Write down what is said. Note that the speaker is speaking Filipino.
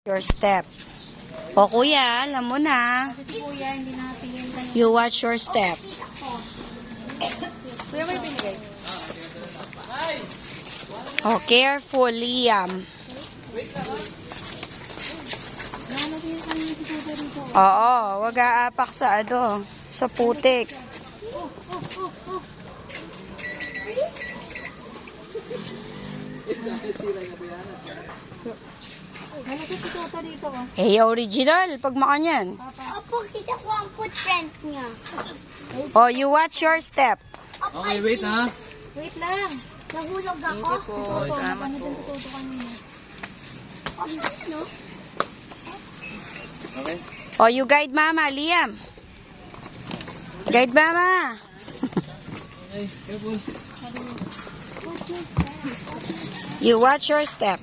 Your step. O kuya, alam mo na. Kasi kuya, hindi natin You watch your step. Kuya, may binigay? O, careful, Liam. Nalagay yung kanya dito rito. Oo, wag aapak sa sa putik. Nalagay ko ito dito. Eh, original, pag makanyan. Opo, kita ko ang footprint niya. O, you watch your step. Okay, wait ha. Wait lang. Nahulog ako. Ito, napanood yung tututo kanina. Ano? Okay. O, you guide mama, Liam. Guide mama. Okay, careful. You watch your step.